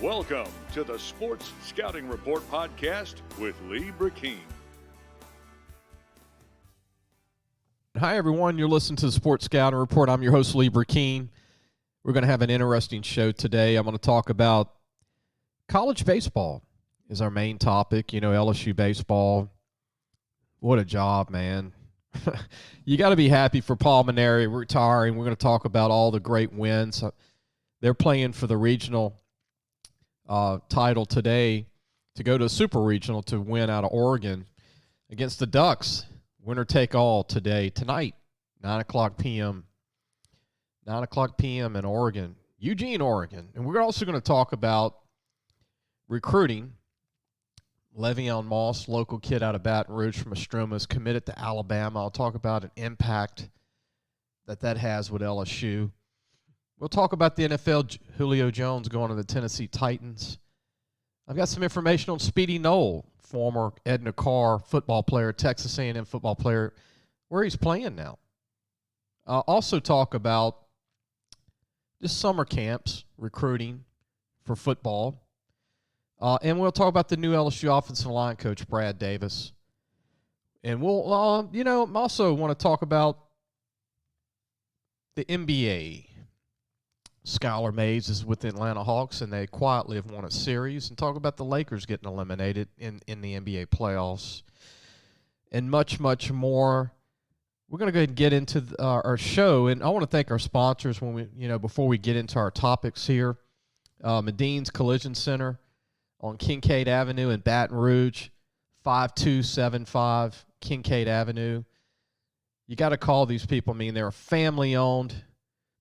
Welcome to the Sports Scouting Report podcast with Lee Brecheen. Hi, everyone. You're listening to the Sports Scouting Report. I'm your host, Lee Brecheen. We're going to have an interesting show today. I'm going to talk about college baseball is our main topic. You know, LSU baseball. What a job, man. You got to be happy for Paul Mainieri retiring. We're going to talk about all the great wins. They're playing for the regional title today to go to a super regional to win out of Oregon against the Ducks. Winner take all tonight, 9 o'clock p.m. 9 o'clock p.m. in Oregon, Eugene, Oregon. And we're also going to talk about recruiting. Le'Veon Moss, local kid out of Baton Rouge from Istrouma, is committed to Alabama. I'll talk about an impact that has with LSU. We'll talk about the NFL, Julio Jones going to the Tennessee Titans. I've got some information on Speedy Noil, former Edna Karr football player, Texas A&M football player, where he's playing now. I'll also talk about just summer camps, recruiting for football. And we'll talk about the new LSU offensive line coach, Brad Davis. And we'll, also want to talk about the NBA. Skylar Mays is with the Atlanta Hawks, and they quietly have won a series, and talk about the Lakers getting eliminated in the NBA playoffs, and much, much more. We're going to go ahead and get into our show, and I want to thank our sponsors before we get into our topics here. Medine's Collision Center on Kincaid Avenue in Baton Rouge, 5275 Kincaid Avenue. You got to call these people. I mean, they're family-owned.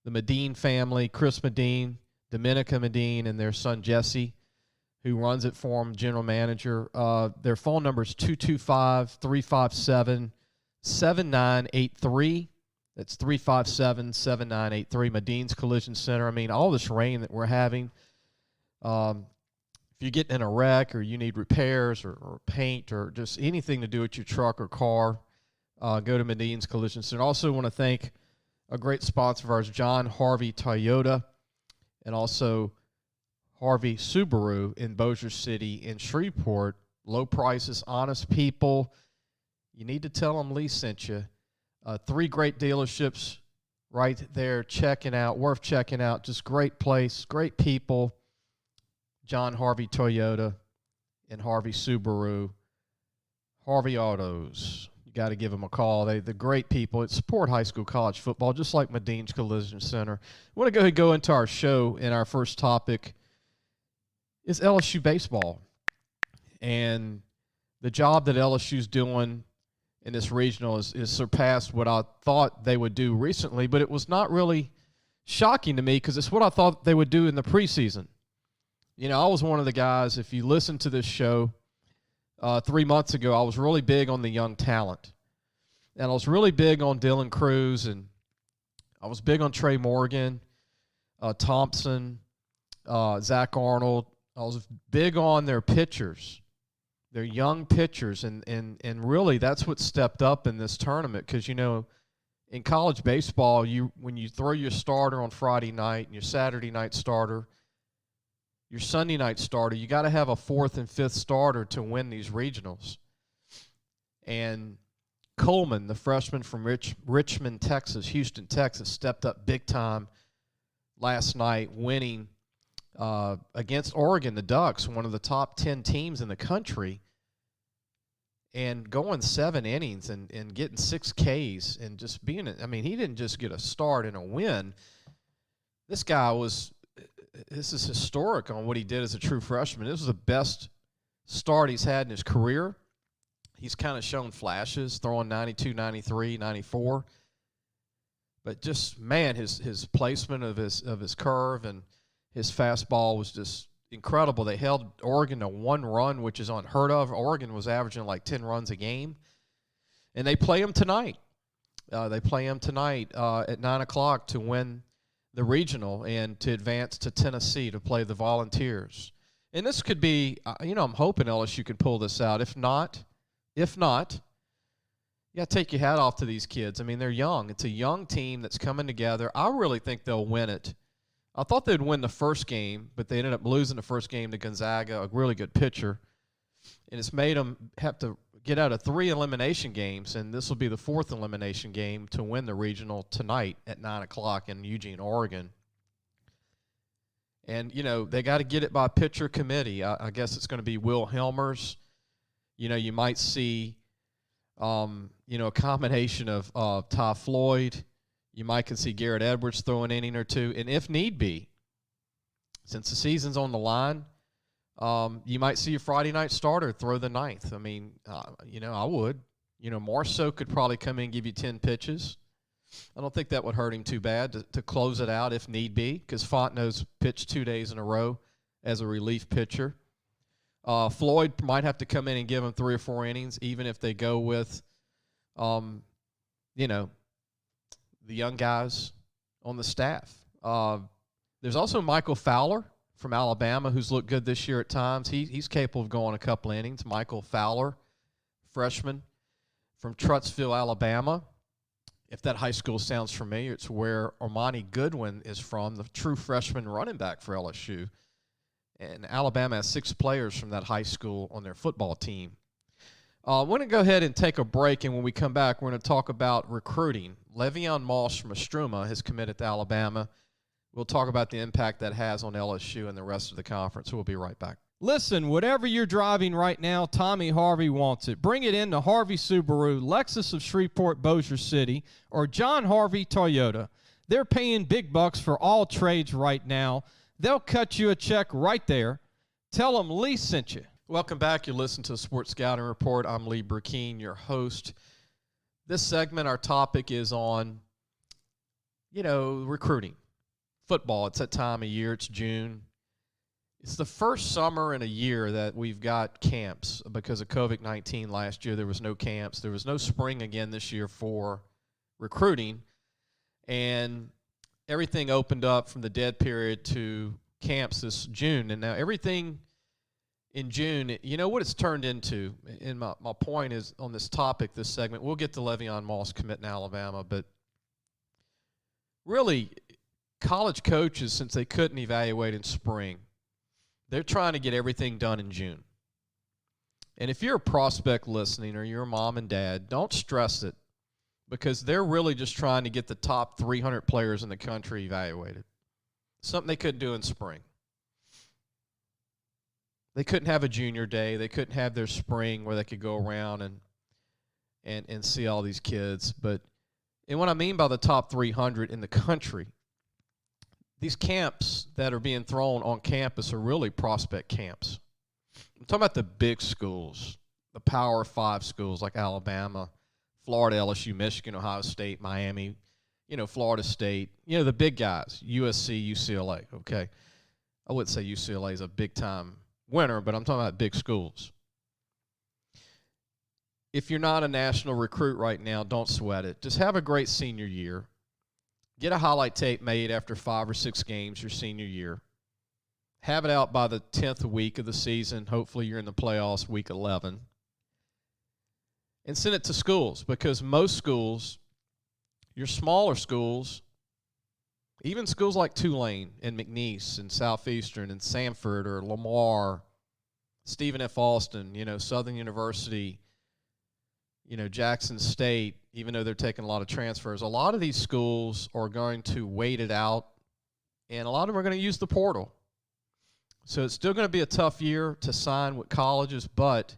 The Medine family, Chris Medine, Dominica Medine, and their son Jesse, who runs it for them, general manager. Their phone number is 225-357-7983. That's 357-7983, Medine's Collision Center. I mean, all this rain that we're having, if you're getting in a wreck or you need repairs or paint or just anything to do with your truck or car, go to Medine's Collision Center. Also want to thank a great sponsor of ours, John Harvey Toyota, and also Harvey Subaru in Bossier City in Shreveport. Low prices, honest people. You need to tell them Lee sent you. 3 great dealerships right there, worth checking out. Just great place, great people. John Harvey Toyota and Harvey Subaru. Harvey Autos. You got to give them a call. They're great people. It's support high school college football, just like Medine's Collision Center. I want to go ahead and go into our show, and our first topic is LSU baseball. And the job that LSU's doing in this regional is surpassed what I thought they would do recently, but it was not really shocking to me because it's what I thought they would do in the preseason. You know, I was one of the guys, if you listen to this show, 3 months ago, I was really big on the young talent. And I was really big on Dylan Cruz, and I was big on Trey Morgan, Thompson, Zach Arnold. I was big on their pitchers, their young pitchers, and really that's what stepped up in this tournament because, in college baseball, when you throw your starter on Friday night and your Saturday night starter, your Sunday night starter, you got to have a 4th and 5th starter to win these regionals. And Coleman, the freshman from Richmond, Texas, Houston, Texas, stepped up big time last night, winning against Oregon, the Ducks, one of the top 10 teams in the country, and going 7 innings and getting 6 Ks and just being – he didn't just get a start and a win. This is historic on what he did as a true freshman. This was the best start he's had in his career. He's kind of shown flashes, throwing 92, 93, 94. But just, man, his placement of his curve and his fastball was just incredible. They held Oregon to 1 run, which is unheard of. Oregon was averaging like 10 runs a game. And they play him tonight. At 9 o'clock to win the regional and to advance to Tennessee to play the Volunteers. And this could be, I'm hoping LSU can pull this out. If not, you got to take your hat off to these kids. I mean, they're young. It's a young team that's coming together. I really think they'll win it. I thought they'd win the first game, but they ended up losing the first game to Gonzaga, a really good pitcher. And it's made them have to get out of 3 elimination games, and this will be the 4th elimination game to win the regional tonight at 9 o'clock in Eugene, Oregon. And, they got to get it by pitcher committee. I guess it's going to be Will Helmers. You might see, a combination of Ty Floyd. You might can see Garrett Edwards throw an inning or two. And if need be, since the season's on the line, you might see a Friday night starter throw the 9th. I mean, I would. Marceau could probably come in and give you 10 pitches. I don't think that would hurt him too bad to close it out if need be, because Fontenot's pitched 2 days in a row as a relief pitcher. Floyd might have to come in and give him 3 or 4 innings, even if they go with, the young guys on the staff. There's also Michael Fowler from Alabama, who's looked good this year at times. He's capable of going a couple innings. Michael Fowler, freshman from Trutsville, Alabama. If that high school sounds familiar, it's where Armani Goodwin is from, the true freshman running back for LSU. And Alabama has 6 players from that high school on their football team. We're going to go ahead and take a break, and when we come back, we're going to talk about recruiting. Le'Veon Moss from Istrouma has committed to Alabama. We'll talk about the impact that has on LSU and the rest of the conference. We'll be right back. Listen, whatever you're driving right now, Tommy Harvey wants it. Bring it in to Harvey Subaru, Lexus of Shreveport, Bossier City, or John Harvey Toyota. They're paying big bucks for all trades right now. They'll cut you a check right there. Tell them Lee sent you. Welcome back. You're listening to the Sports Scouting Report. I'm Lee Brecheen, your host. This segment, our topic is on, recruiting. Football. It's that time of year. It's June. It's the first summer in a year that we've got camps because of COVID-19 last year. There was no camps. There was no spring again this year for recruiting. And everything opened up from the dead period to camps this June. And now everything in June, what it's turned into, and my point is on this topic, this segment, we'll get to Le'Veon Moss committing to Alabama, but really college coaches, since they couldn't evaluate in spring, they're trying to get everything done in June. And if you're a prospect listening or you're a mom and dad, don't stress it, because they're really just trying to get the top 300 players in the country evaluated. Something they couldn't do in spring. They couldn't have a junior day. They couldn't have their spring where they could go around and see all these kids. And what I mean by the top 300 in the country, these camps that are being thrown on campus are really prospect camps. I'm talking about the big schools, the Power 5 schools like Alabama, Florida, LSU, Michigan, Ohio State, Miami, Florida State, the big guys, USC, UCLA, okay? I wouldn't say UCLA is a big-time winner, but I'm talking about big schools. If you're not a national recruit right now, don't sweat it. Just have a great senior year. Get a highlight tape made after 5 or 6 games your senior year. Have it out by the 10th week of the season. Hopefully you're in the playoffs week 11. And send it to schools, because most schools, your smaller schools, even schools like Tulane and McNeese and Southeastern and Samford or Lamar, Stephen F. Austin, Southern University, Jackson State, even though they're taking a lot of transfers, a lot of these schools are going to wait it out, and a lot of them are going to use the portal. So it's still going to be a tough year to sign with colleges, but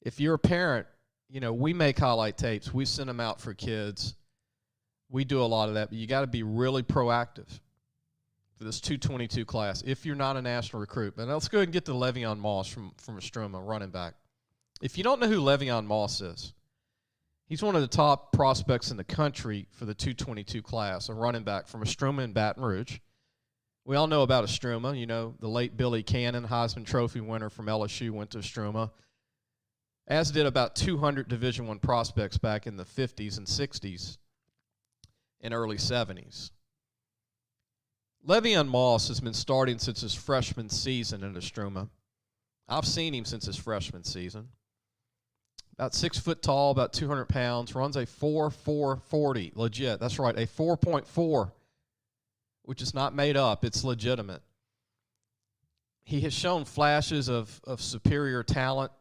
if you're a parent, we make highlight tapes. We send them out for kids. We do a lot of that, but you got to be really proactive for this 222 class if you're not a national recruit. But let's go ahead and get to Le'Veon Moss from Istrouma, running back. If you don't know who Le'Veon Moss is, he's one of the top prospects in the country for the 222 class, a running back from Istrouma in Baton Rouge. We all know about Istrouma. The late Billy Cannon, Heisman Trophy winner from LSU, went to Istrouma, as did about 200 Division I prospects back in the 50s and 60s and early 70s. Le'Veon Moss has been starting since his freshman season in Istrouma. I've seen him since his freshman season. About 6 foot tall, about 200 pounds, runs a 4.4 40, legit. That's right, a 4.4 which is not made up, it's legitimate. He has shown flashes of superior talent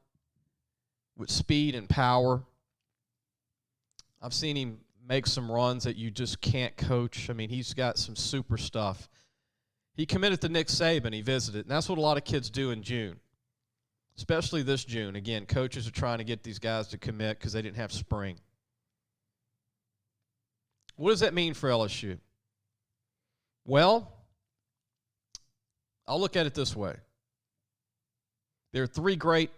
with speed and power. I've seen him make some runs that you just can't coach. I mean, he's got some super stuff. He committed to Nick Saban. He visited, and that's what a lot of kids do in June, especially this June. Again, coaches are trying to get these guys to commit because they didn't have spring. What does that mean for LSU? Well, I'll look at it this way. There are 3 great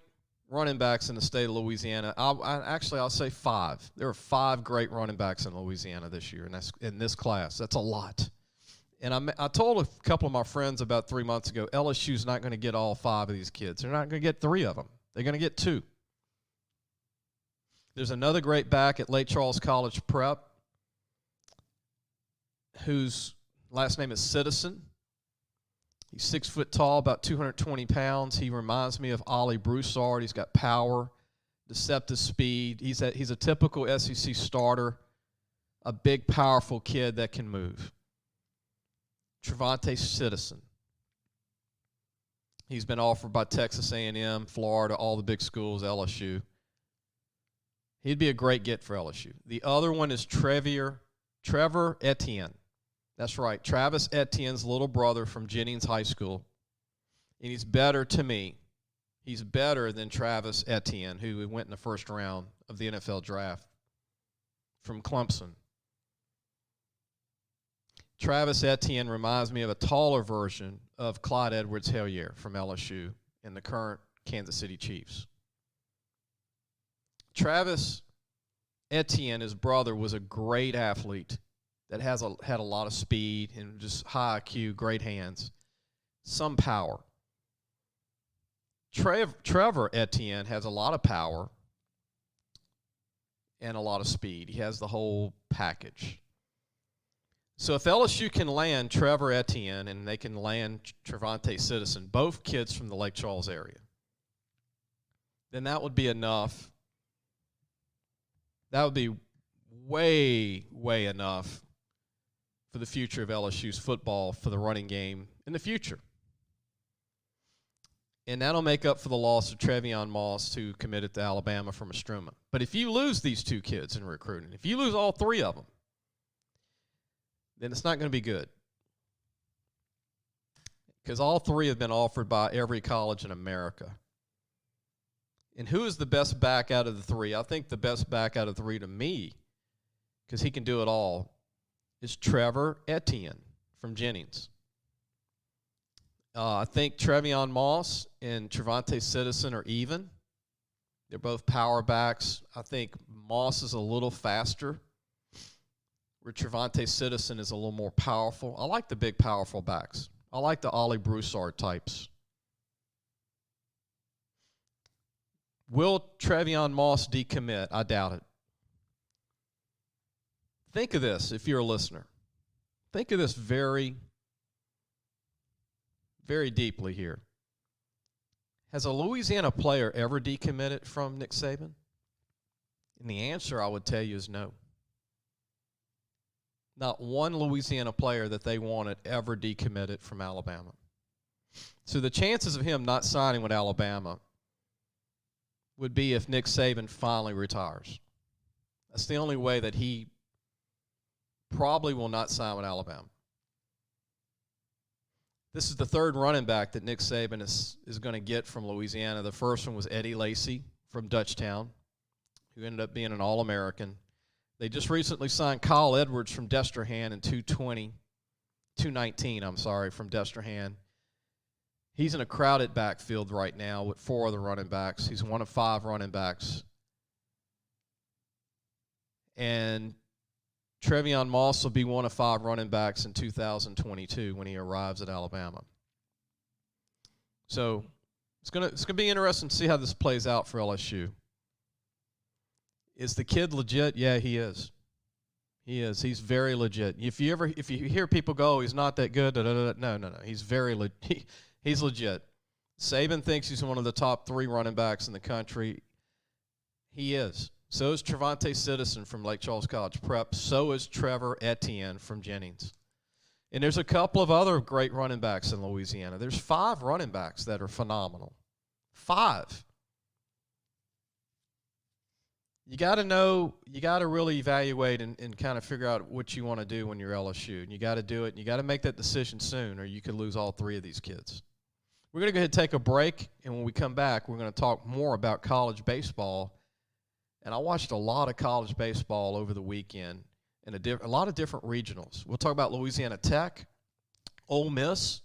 running backs in the state of Louisiana. I'll say 5. There are 5 great running backs in Louisiana this year, and that's in this class. That's a lot. And I told a couple of my friends about 3 months ago, LSU's not going to get all 5 of these kids. They're not going to get 3 of them. They're going to get 2. There's another great back at Lake Charles College Prep whose last name is Citizen. He's 6 foot tall, about 220 pounds. He reminds me of Ollie Broussard. He's got power, deceptive speed. He's a typical SEC starter, a big, powerful kid that can move. Trevante Citizen. He's been offered by Texas A&M, Florida, all the big schools, LSU. He'd be a great get for LSU. The other one is Trevor Etienne. That's right, Travis Etienne's little brother from Jennings High School. And he's better to me. He's better than Travis Etienne, who went in the first round of the NFL draft from Clemson. Travis Etienne reminds me of a taller version of Clyde Edwards-Helaire from LSU and the current Kansas City Chiefs. Travis Etienne, his brother, was a great athlete that had a lot of speed and just high IQ, great hands, some power. Trevor Etienne has a lot of power and a lot of speed. He has the whole package. So if LSU can land Trevor Etienne and they can land Trevante Citizen, both kids from the Lake Charles area, then that would be enough. That would be way, way enough for the future of LSU's football, for the running game in the future. And that'll make up for the loss of Trevion Moss, who committed to Alabama from Istrouma. But if you lose these 2 kids in recruiting, if you lose all 3 of them, then it's not going to be good. Because all 3 have been offered by every college in America. And who is the best back out of the 3? I think the best back out of the 3 to me, because he can do it all, is Trevor Etienne from Jennings. I think Trevion Moss and Trevante Citizen are even. They're both power backs. I think Moss is a little faster, where Trevante Citizen is a little more powerful. I like the big, powerful backs. I like the Ollie Broussard types. Will Trevion Moss decommit? I doubt it. Think of this if you're a listener. Think of this very, very deeply here. Has a Louisiana player ever decommitted from Nick Saban? And the answer I would tell you is no. Not one Louisiana player that they wanted ever decommitted from Alabama. So the chances of him not signing with Alabama would be if Nick Saban finally retires. That's the only way that he probably will not sign with Alabama. This is the 3rd running back that Nick Saban is going to get from Louisiana. The first one was Eddie Lacy from Dutchtown, who ended up being an All-American. They just recently signed Kyle Edwards from Destrehan in 219, from Destrehan. He's in a crowded backfield right now with 4 other running backs. He's one of 5 running backs. And Trevion Moss will be one of 5 running backs in 2022 when he arrives at Alabama. So it's gonna be interesting to see how this plays out for LSU. Is the kid legit? Yeah, he is. He is. He's very legit. If you hear people go, oh, he's not that good, no. He's very he's legit. Saban thinks he's one of the top 3 running backs in the country. He is. So is Trevante Citizen from Lake Charles College Prep. So is Trevor Etienne from Jennings. And there's a couple of other great running backs in Louisiana. There's 5 running backs that are phenomenal. 5. You got to really evaluate and kind of figure out what you want to do when you're LSU. And you got to do it, and you got to make that decision soon, or you could lose all 3 of these kids. We're going to go ahead and take a break, and when we come back, we're going to talk more about college baseball. And I watched a lot of college baseball over the weekend in a lot of different regionals. We'll talk about Louisiana Tech, Ole Miss.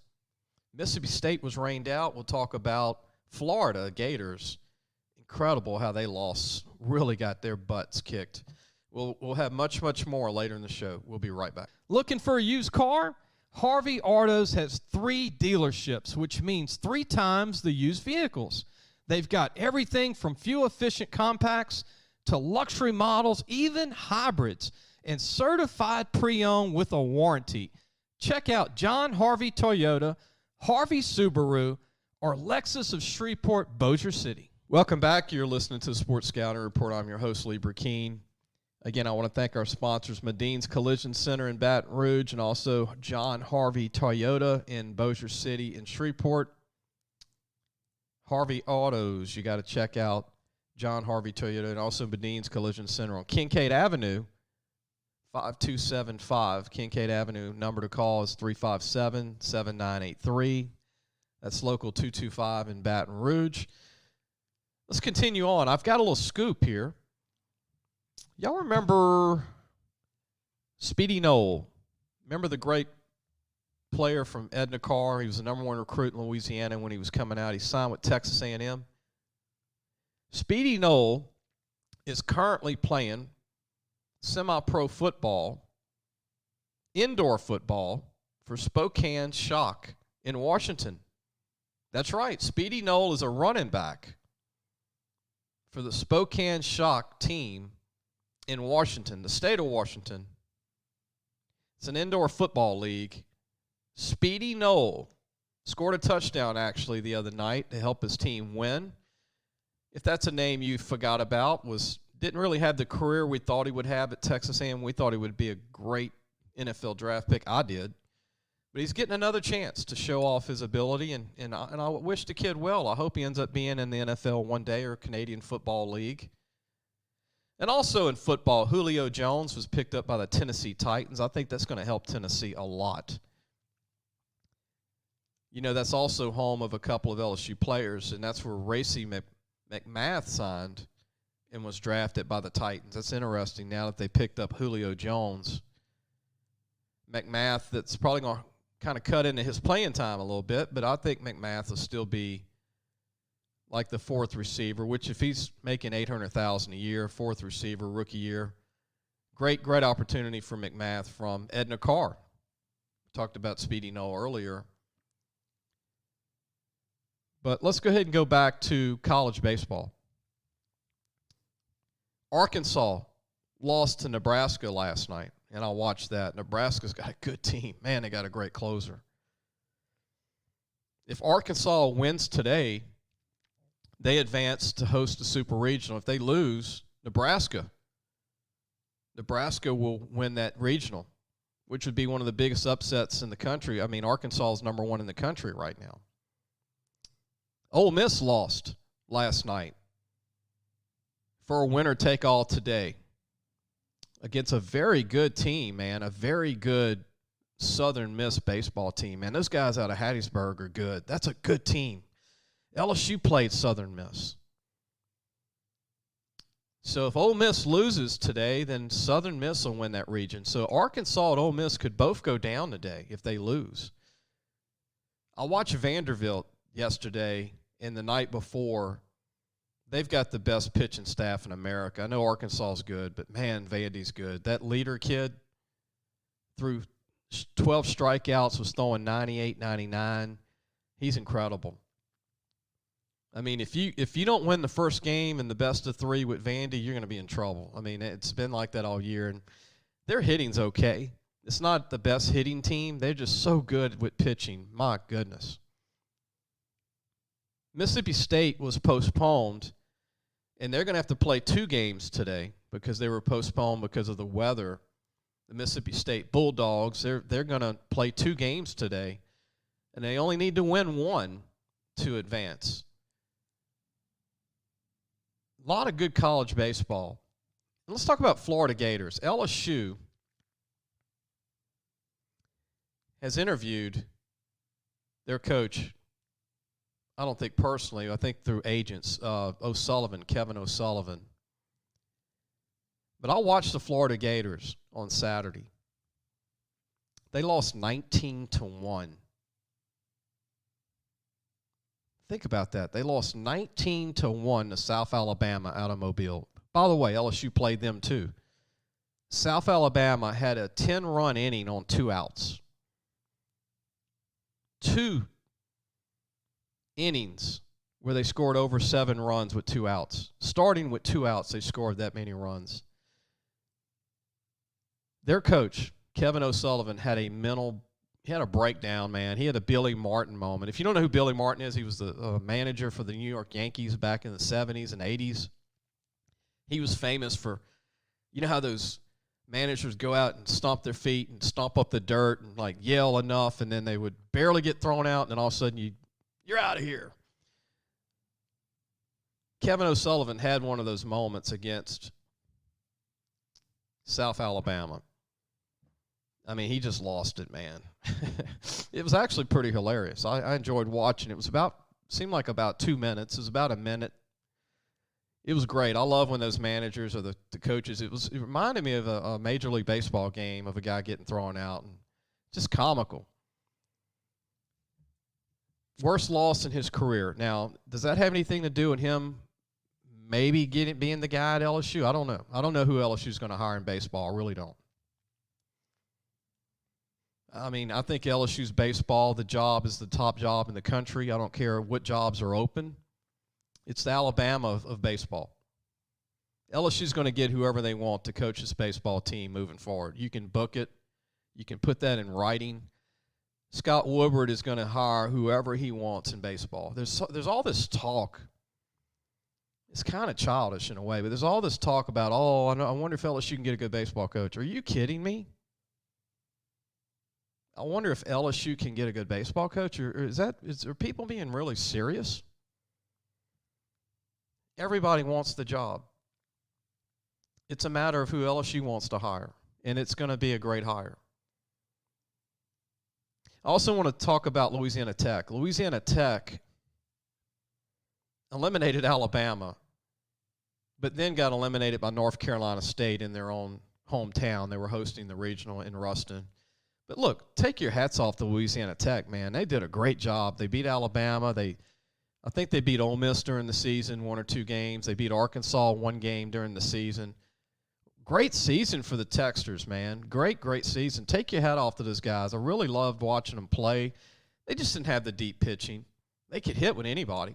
Mississippi State was rained out. We'll talk about Florida Gators. Incredible how they lost, really got their butts kicked. We'll have much, much more later in the show. We'll be right back. Looking for a used car? Harvey Autos has 3 dealerships, which means 3 times the used vehicles. They've got everything from fuel-efficient compacts to luxury models, even hybrids, and certified pre-owned with a warranty. Check out John Harvey Toyota, Harvey Subaru, or Lexus of Shreveport, Bossier City. Welcome back. You're listening to the Sports Scouting Report. I'm your host, Lee Brecheen. Again, I want to thank our sponsors, Madine's Collision Center in Baton Rouge, and also John Harvey Toyota in Bossier City and Shreveport. Harvey Autos, you got to check out John Harvey Toyota, and also Madine's Collision Center on Kincaid Avenue, 5275 Kincaid Avenue. Number to call is 357-7983. That's local 225 in Baton Rouge. Let's continue on. I've got a little scoop here. Y'all remember Speedy Noil? Remember the great player from Edna Karr? He was the #1 recruit in Louisiana when he was coming out. He signed with Texas A&M. Speedy Noil is currently playing semi-pro football, indoor football, for Spokane Shock in Washington. That's right. Speedy Noil is a running back for the Spokane Shock team in Washington, the state of Washington. It's an indoor football league. Speedy Noil scored a touchdown, actually, the other night to help his team win. If that's a name you forgot about, didn't really have the career we thought he would have at Texas A&M. We thought he would be a great NFL draft pick. I did. But he's getting another chance to show off his ability, and I wish the kid well. I hope he ends up being in the NFL one day or Canadian Football League. And also in football, Julio Jones was picked up by the Tennessee Titans. I think that's going to help Tennessee a lot. You know, that's also home of a couple of LSU players, and that's where Racy McMath signed and was drafted by the Titans. That's interesting now that they picked up Julio Jones. McMath, that's probably going to kind of cut into his playing time a little bit, but I think McMath will still be like the 4th receiver, which if he's making $800,000 a year, 4th receiver, rookie year, great opportunity for McMath from Edna Karr. We talked about Speedy Noil earlier. But let's go ahead and go back to college baseball. Arkansas lost to Nebraska last night, and I watched that. Nebraska's got a good team. Man, they got a great closer. If Arkansas wins today, they advance to host the Super Regional. If they lose, Nebraska will win that regional, which would be one of the biggest upsets in the country. I mean, Arkansas is #1 in the country right now. Ole Miss lost last night for a winner-take-all today against a very good team, man, a very good Southern Miss baseball team. Man, those guys out of Hattiesburg are good. That's a good team. LSU played Southern Miss. So if Ole Miss loses today, then Southern Miss will win that region. So Arkansas and Ole Miss could both go down today if they lose. I watched Vanderbilt yesterday and the night before. They've got the best pitching staff in America. I know Arkansas is good, but, man, Vandy's good. That leader kid threw 12 strikeouts, was throwing 98, 99. He's incredible. I mean, if you don't win the first game in the best of 3 with Vandy, you're going to be in trouble. I mean, it's been like that all year, and their hitting's okay. It's not the best hitting team. They're just so good with pitching. My goodness. Mississippi State was postponed, and they're going to have to play 2 games today because they were postponed because of the weather the Mississippi State Bulldogs. They're going to play 2 games today, and they only need to win 1 to advance. A lot of good college baseball. Let's talk about Florida Gators. LSU has interviewed their coach, I don't think personally, I think through agents, Kevin O'Sullivan. But I watched the Florida Gators on Saturday. They lost 19-1. Think about that. They lost 19-1 to South Alabama out of Mobile. By the way, LSU played them too. South Alabama had a 10-run inning on 2 outs. 2 innings where they scored over 7 runs with 2 outs. Starting with 2 outs, they scored that many runs. Their coach, Kevin O'Sullivan, had a breakdown, man. He had a Billy Martin moment. If you don't know who Billy Martin is, he was the manager for the New York Yankees back in the 70s and 80s. He was famous for, you know how those managers go out and stomp their feet and stomp up the dirt and like yell enough, and then they would barely get thrown out, and then all of a sudden you're out of here. Kevin O'Sullivan had one of those moments against South Alabama. I mean, he just lost it, man. It was actually pretty hilarious. I enjoyed watching. It was seemed like about 2 minutes. It was about a minute. It was great. I love when those managers or the coaches, it reminded me of a Major League Baseball game of a guy getting thrown out, and just comical. Worst loss in his career. Now, does that have anything to do with him maybe being the guy at LSU? I don't know. I don't know who LSU is going to hire in baseball. I really don't. I mean, I think LSU's baseball, the job is the top job in the country. I don't care what jobs are open. It's the Alabama of baseball. LSU's going to get whoever they want to coach this baseball team moving forward. You can book it. You can put that in writing. Scott Woodward is going to hire whoever he wants in baseball. There's all this talk. It's kind of childish in a way, but there's all this talk about, I wonder if LSU can get a good baseball coach. Are you kidding me? I wonder if LSU can get a good baseball coach, or are people being really serious? Everybody wants the job. It's a matter of who LSU wants to hire, and it's going to be a great hire. I also want to talk about Louisiana Tech. Louisiana Tech eliminated Alabama, but then got eliminated by North Carolina State in their own hometown. They were hosting the regional in Ruston. But look, take your hats off to Louisiana Tech, man. They did a great job. They beat Alabama. I think they beat Ole Miss during the season, 1 or 2 games. They beat Arkansas 1 game during the season. Great season for the Techsters, man. Great season. Take your hat off to those guys. I really loved watching them play. They just didn't have the deep pitching. They could hit with anybody.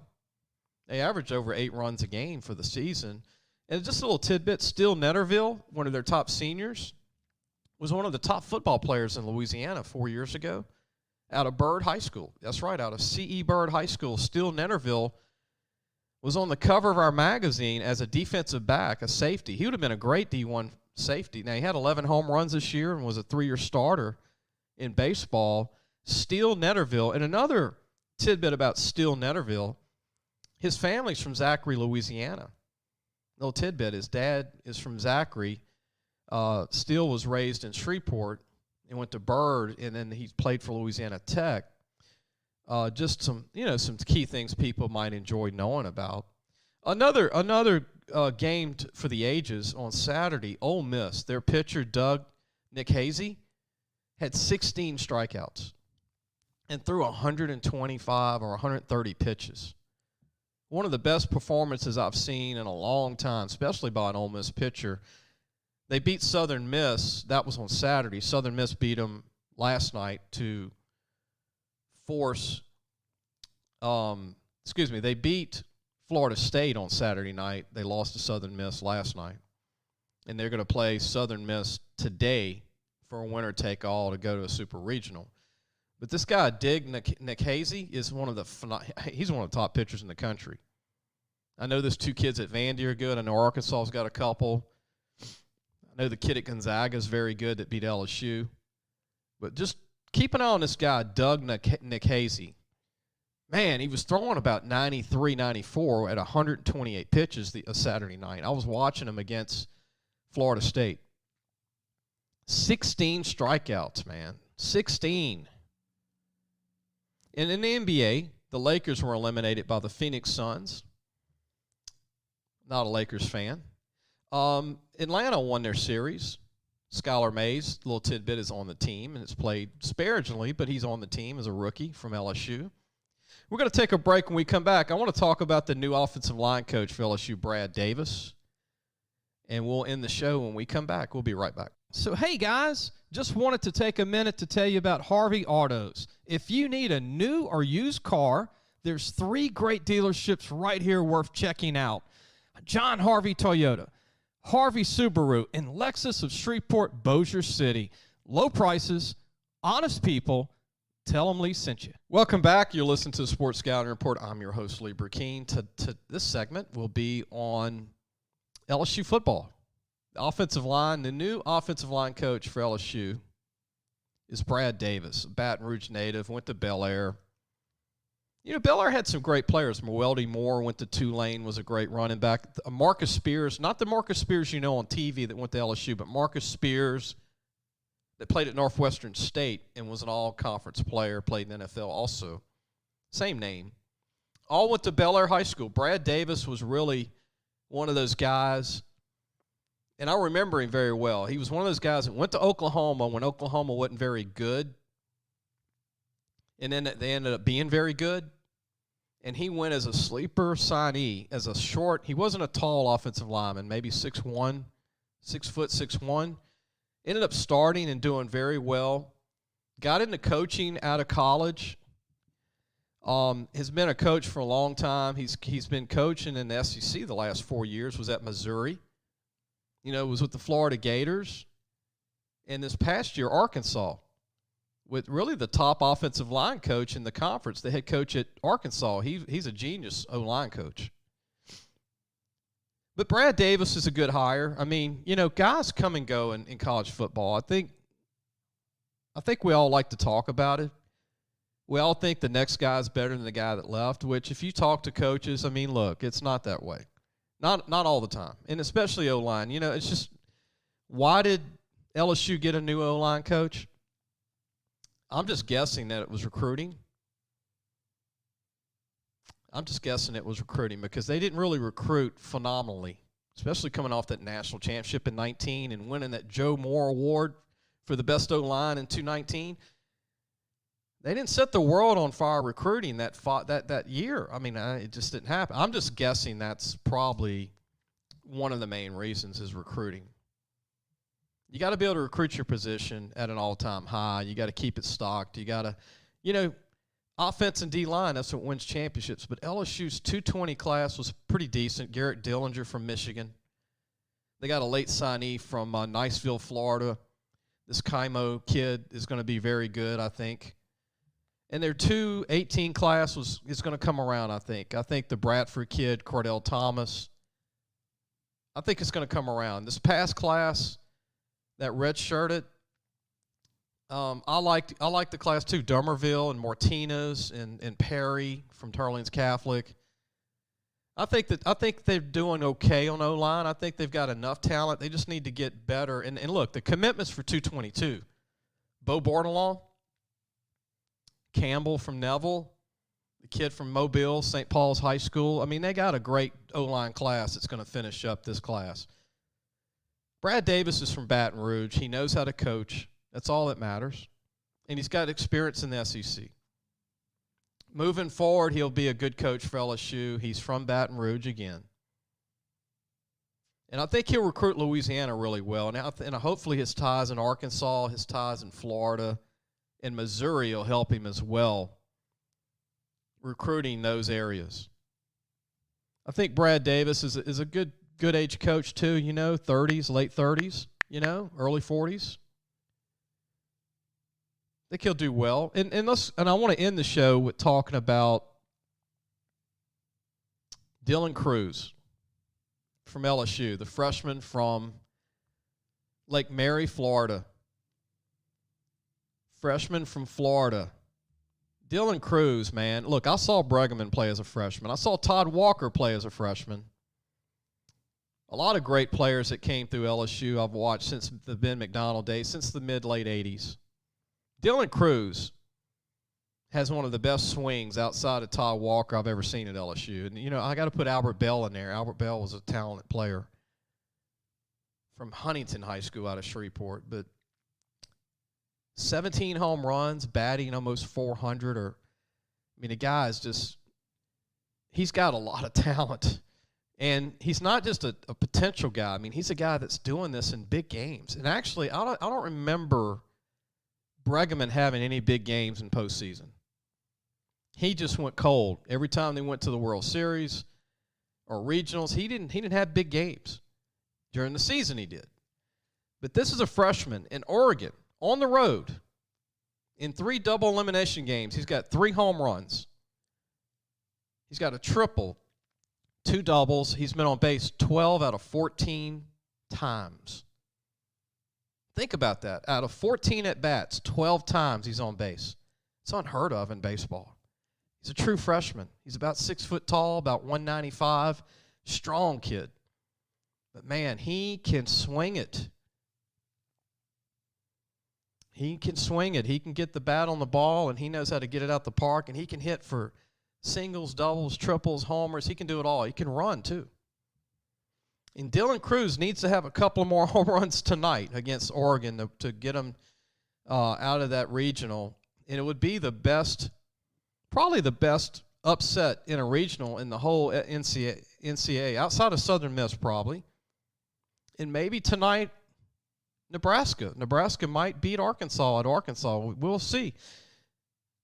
They averaged over 8 runs a game for the season. And just a little tidbit, Steele Netterville, one of their top seniors, was one of the top football players in Louisiana 4 years ago out of Byrd High School. That's right, out of C.E. Byrd High School. Steele Netterville was on the cover of our magazine as a defensive back, a safety. He would have been a great D1 safety. Now, he had 11 home runs this year and was a 3-year starter in baseball. Steele Netterville, and another tidbit about Steele Netterville, his family's from Zachary, Louisiana. Little tidbit, his dad is from Zachary. Steele was raised in Shreveport and went to Byrd, and then he played for Louisiana Tech. Just some key things people might enjoy knowing about. Another game for the ages on Saturday. Ole Miss, their pitcher Nick Hazy, had 16 strikeouts and threw 125 or 130 pitches. One of the best performances I've seen in a long time, especially by an Ole Miss pitcher. They beat Southern Miss. That was on Saturday. Southern Miss beat them last night to force they beat Florida State on Saturday night. They lost to Southern Miss last night. And they're going to play Southern Miss today for a winner-take-all to go to a super regional. But this guy, Nick Hazy, is one of the top pitchers in the country. I know there's 2 kids at Vandy are good. I know Arkansas's got a couple. I I know the kid at Gonzaga is very good that beat LSU. But just keep an eye on this guy, Doug Nikhazy. Man, he was throwing about 93, 94 at 128 pitches Saturday night. I was watching him against Florida State. 16 strikeouts, man. 16. And in the NBA, the Lakers were eliminated by the Phoenix Suns. Not a Lakers fan. Atlanta won their series. Skylar Mays, little tidbit, is on the team, and it's played sparingly, but he's on the team as a rookie from LSU. We're going to take a break. When we come back, I want to talk about the new offensive line coach for LSU, Brad Davis, and we'll end the show when we come back. We'll be right back. So, hey, guys, just wanted to take a minute to tell you about Harvey Autos. If you need a new or used car, there's 3 great dealerships right here worth checking out. John Harvey Toyota, Harvey Subaru, and Lexus of Shreveport, Bossier City. Low prices, honest people. Tell them Lee sent you. Welcome back. You're listening to the Sports Scouting Report. I'm your host, Lee Brecheen. This segment will be on LSU football. The offensive line, the new offensive line coach for LSU is Brad Davis, a Baton Rouge native, went to Bel Air. You know, Bel Air had some great players. Mwelde Moore went to Tulane, was a great running back. Marcus Spears, not the Marcus Spears you know on TV that went to LSU, but Marcus Spears that played at Northwestern State and was an all-conference player, played in the NFL also. Same name. All went to Bel Air High School. Brad Davis was really one of those guys, and I remember him very well. He was one of those guys that went to Oklahoma when Oklahoma wasn't very good, and then they ended up being very good. And he went as a sleeper signee, as a short. He wasn't a tall offensive lineman, maybe 6'1", 6'1". Ended up starting and doing very well. Got into coaching out of college. Has been a coach for a long time. He's been coaching in the SEC the last 4 years. Was at Missouri. You know, was with the Florida Gators. And this past year, Arkansas, with really the top offensive line coach in the conference, the head coach at Arkansas. He's a genius O-line coach. But Brad Davis is a good hire. I mean, you know, guys come and go in college football. I think we all like to talk about it. We all think the next guy's better than the guy that left, which if you talk to coaches, I mean, look, it's not that way. Not all the time, and especially O-line. You know, it's just, why did LSU get a new O-line coach? I'm just guessing that it was recruiting. I'm just guessing it was recruiting because they didn't really recruit phenomenally, especially coming off that national championship in 19 and winning that Joe Moore Award for the best O-line in 2019. They didn't set the world on fire recruiting that year. I mean, it just didn't happen. I'm just guessing that's probably one of the main reasons is recruiting. You got to be able to recruit your position at an all-time high. You got to keep it stocked. You got to, you know, offense and D-line, that's what wins championships. But LSU's 220 class was pretty decent. Garrett Dillinger from Michigan. They got a late signee from Niceville, Florida. This Kaimo kid is going to be very good, I think. And their 218 class is going to come around, I think. I think the Bradford kid, Cordell Thomas, I think it's going to come around. This past class, that red-shirted, I liked the class too. Dummerville and Martinez and Perry from Turlings Catholic. I think they're doing okay on O-line. I think they've got enough talent. They just need to get better. And look, the commitments for 222. Bo Bordelon, Campbell from Neville, the kid from Mobile, St. Paul's High School. I mean, they got a great O-line class that's going to finish up this class. Brad Davis is from Baton Rouge. He knows how to coach. That's all that matters. And he's got experience in the SEC. Moving forward, he'll be a good coach for LSU. He's from Baton Rouge again. And I think he'll recruit Louisiana really well. And hopefully his ties in Arkansas, his ties in Florida, and Missouri will help him as well, recruiting those areas. I think Brad Davis is a good age coach too, you know, 30s, late 30s, you know, early 40s. I think he'll do well. And I want to end the show with talking about Dylan Cruz from LSU, the freshman from Lake Mary, Florida. Freshman from Florida. Dylan Cruz, man. Look, I saw Brecheen play as a freshman. I saw Todd Walker play as a freshman. A lot of great players that came through LSU I've watched since the Ben McDonald days, since the mid-late 80s. Dylan Cruz has one of the best swings outside of Todd Walker I've ever seen at LSU. And, you know, I got to put Albert Bell in there. Albert Bell was a talented player from Huntington High School out of Shreveport. But 17 home runs, batting almost 400. The guy is just – he's got a lot of talent. And he's not just a potential guy. I mean, he's a guy that's doing this in big games. And actually, I don't remember Brecheen having any big games in postseason. He just went cold. Every time they went to the World Series or regionals, he didn't have big games. During the season he did. But this is a freshman in Oregon on the road in 3 double elimination games. He's got 3 home runs. He's got a triple, 2 doubles. He's been on base 12 out of 14 times. Think about that. Out of 14 at-bats, 12 times he's on base. It's unheard of in baseball. He's a true freshman. He's about 6 foot tall, about 195. Strong kid. But, man, he can swing it. He can swing it. He can get the bat on the ball, and he knows how to get it out the park, and he can hit for singles, doubles, triples, homers. He can do it all. He can run, too. And Dylan Cruz needs to have a couple more home runs tonight against Oregon to get him out of that regional. And it would be the best, probably the best upset in a regional in the whole NCAA, outside of Southern Miss probably. And maybe tonight, Nebraska. Nebraska might beat Arkansas at Arkansas. We'll see.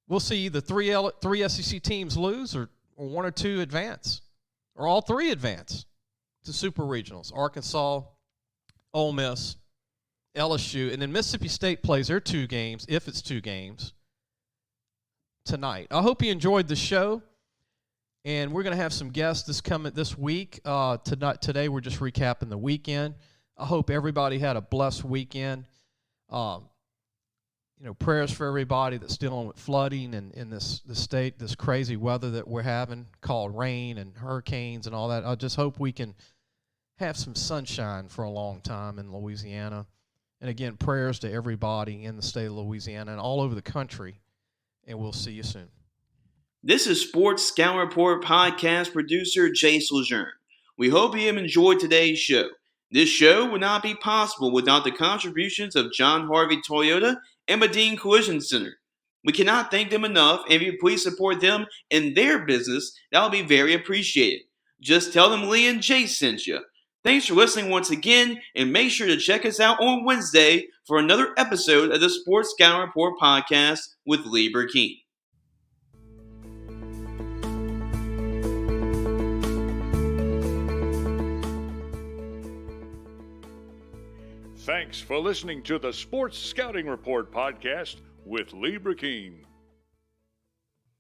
We'll see either three SEC teams lose or 1 or 2 advance, or all 3 advance to super regionals. Arkansas, Ole Miss, LSU, and then Mississippi State plays their 2 games, if it's 2 games, tonight. I hope you enjoyed the show, and we're going to have some guests this week. Today we're just recapping the weekend. I hope everybody had a blessed weekend. Prayers for everybody that's dealing with flooding and in this state, this crazy weather that we're having called rain and hurricanes and all that. I just hope we can have some sunshine for a long time in Louisiana. And again, prayers to everybody in the state of Louisiana and all over the country. And we'll see you soon. This is Sports Scouting Report podcast producer Jace Lejeune. We hope you have enjoyed today's show. This show would not be possible without the contributions of John Harvey Toyota and Medine Collision Center. We cannot thank them enough, and if you please support them in their business, that will be very appreciated. Just tell them Lee and Jace sent you. Thanks for listening once again, and make sure to check us out on Wednesday for another episode of the Sports Scouting Report podcast with Lee Brecheen. Thanks for listening to the Sports Scouting Report podcast with Lee Brecheen.